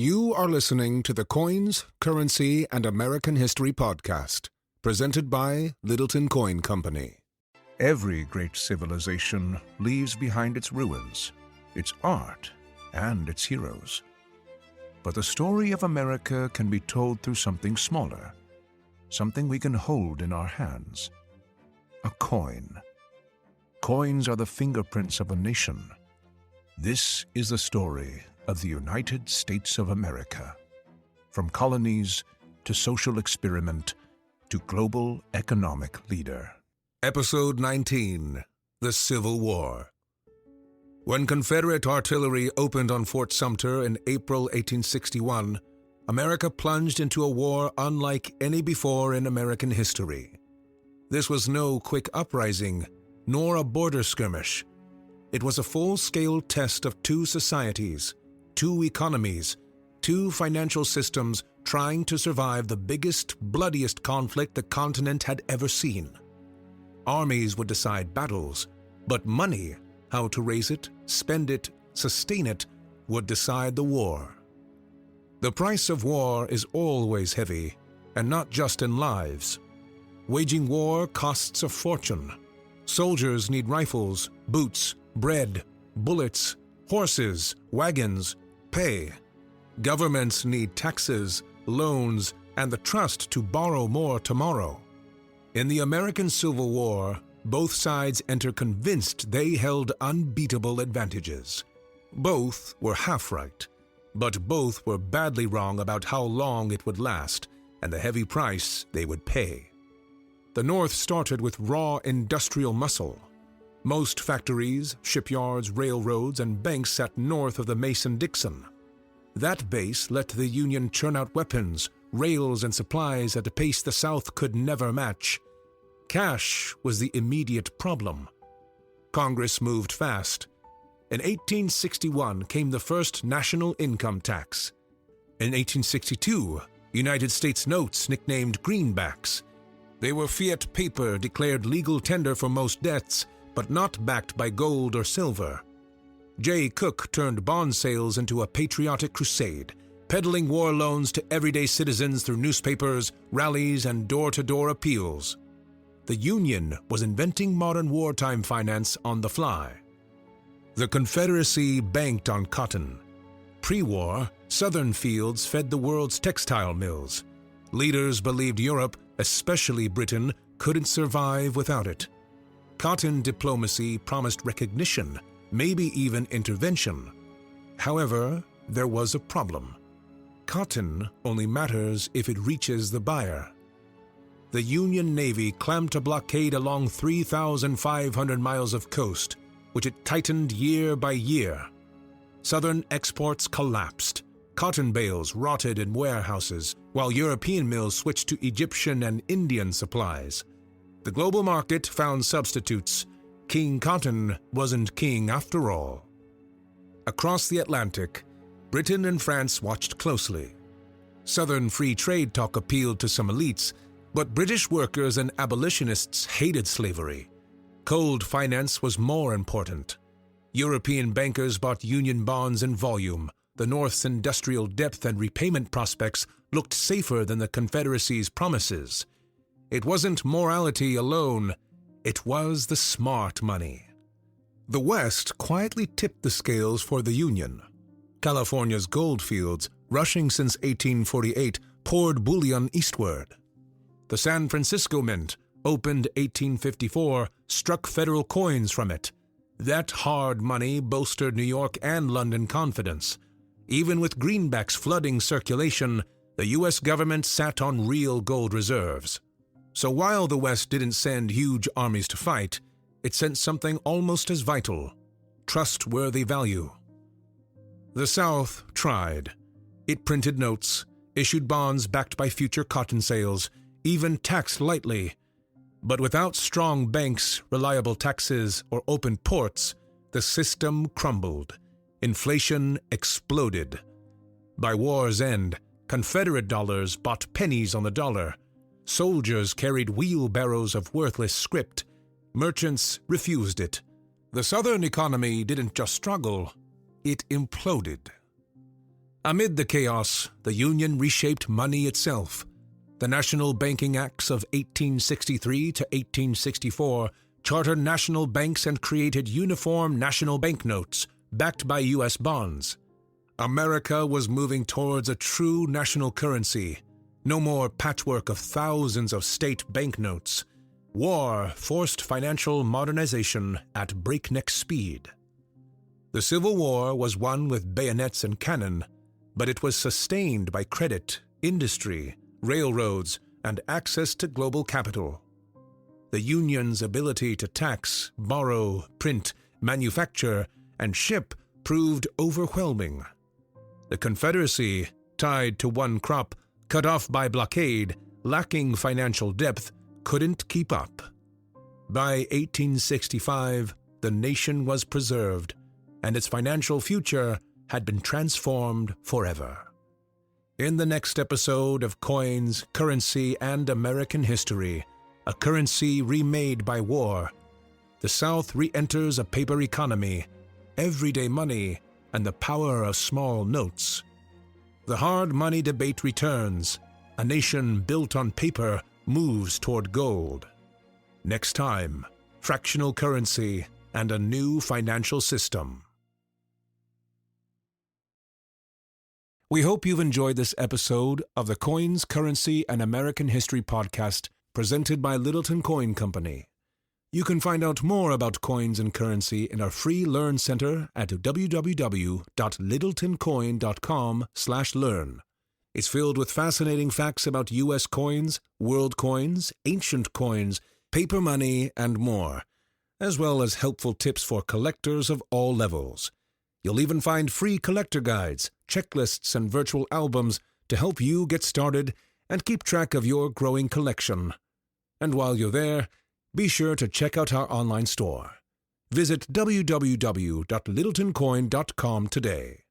You are listening to the Coins, Currency, and American History podcast, presented by Littleton Coin Company. Every great civilization leaves behind its ruins, its art, and its heroes. But the story of America can be told through something smaller, something we can hold in our hands. A coin. Coins are the fingerprints of a nation. This is the story of the United States of America. From colonies to social experiment to global economic leader. Episode 19, The Civil War. When Confederate artillery opened on Fort Sumter in April 1861, America plunged into a war unlike any before in American history. This was no quick uprising, nor a border skirmish. It was a full-scale test of two societies, two economies, two financial systems trying to survive the biggest, bloodiest conflict the continent had ever seen. Armies would decide battles, but money, how to raise it, spend it, sustain it, would decide the war. The price of war is always heavy, and not just in lives. Waging war costs a fortune. Soldiers need rifles, boots, bread, bullets, horses, wagons, pay. Governments need taxes, loans, and the trust to borrow more tomorrow. In the American Civil War, both sides enter convinced they held unbeatable advantages. Both were half right, but both were badly wrong about how long it would last and the heavy price they would pay. The North started with raw industrial muscle. Most factories, shipyards, railroads, and banks sat north of the Mason-Dixon. That base let the Union churn out weapons, rails, and supplies at a pace the South could never match. Cash was the immediate problem. Congress moved fast. In 1861 came the first national income tax. In 1862, United States notes nicknamed greenbacks. They were fiat paper declared legal tender for most debts, but not backed by gold or silver. Jay Cooke turned bond sales into a patriotic crusade, peddling war loans to everyday citizens through newspapers, rallies, and door-to-door appeals. The Union was inventing modern wartime finance on the fly. The Confederacy banked on cotton. Pre-war, Southern fields fed the world's textile mills. Leaders believed Europe, especially Britain, couldn't survive without it. Cotton diplomacy promised recognition, maybe even intervention. However, there was a problem. Cotton only matters if it reaches the buyer. The Union Navy clamped a blockade along 3,500 miles of coast, which it tightened year by year. Southern exports collapsed. Cotton bales rotted in warehouses, while European mills switched to Egyptian and Indian supplies. The global market found substitutes. King Cotton wasn't king after all. Across the Atlantic, Britain and France watched closely. Southern free trade talk appealed to some elites, but British workers and abolitionists hated slavery. Cold finance was more important. European bankers bought Union bonds in volume. The North's industrial depth and repayment prospects looked safer than the Confederacy's promises. It wasn't morality alone, it was the smart money. The West quietly tipped the scales for the Union. California's gold fields, rushing since 1848, poured bullion eastward. The San Francisco Mint, opened 1854, struck federal coins from it. That hard money bolstered New York and London confidence. Even with greenbacks flooding circulation, the U.S. government sat on real gold reserves. So while the West didn't send huge armies to fight, it sent something almost as vital: trustworthy value. The South tried. It printed notes, issued bonds backed by future cotton sales, even taxed lightly. But without strong banks, reliable taxes, or open ports, the system crumbled. Inflation exploded. By war's end, Confederate dollars bought pennies on the dollar. Soldiers carried wheelbarrows of worthless script. Merchants refused it. The Southern economy didn't just struggle, it imploded. Amid the chaos, the Union reshaped money itself. The National Banking Acts of 1863 to 1864 chartered national banks and created uniform national banknotes backed by U.S. bonds. America was moving towards a true national currency. No more patchwork of thousands of state banknotes. War forced financial modernization at breakneck speed. The Civil War was won with bayonets and cannon, but it was sustained by credit, industry, railroads, and access to global capital. The Union's ability to tax, borrow, print, manufacture, and ship proved overwhelming. The Confederacy, tied to one crop, cut off by blockade, lacking financial depth, couldn't keep up. By 1865, the nation was preserved, and its financial future had been transformed forever. In the next episode of Coins, Currency, and American History, a currency remade by war, the South re-enters a paper economy, everyday money, and the power of small notes. The hard money debate returns. A nation built on paper moves toward gold. Next time, fractional currency and a new financial system. We hope you've enjoyed this episode of the Coins, Currency, and American History podcast presented by Littleton Coin Company. You can find out more about coins and currency in our free Learn Center at www.littletoncoin.com/learn. It's filled with fascinating facts about U.S. coins, world coins, ancient coins, paper money, and more, as well as helpful tips for collectors of all levels. You'll even find free collector guides, checklists, and virtual albums to help you get started and keep track of your growing collection. And while you're there, be sure to check out our online store. Visit www.littletoncoin.com today.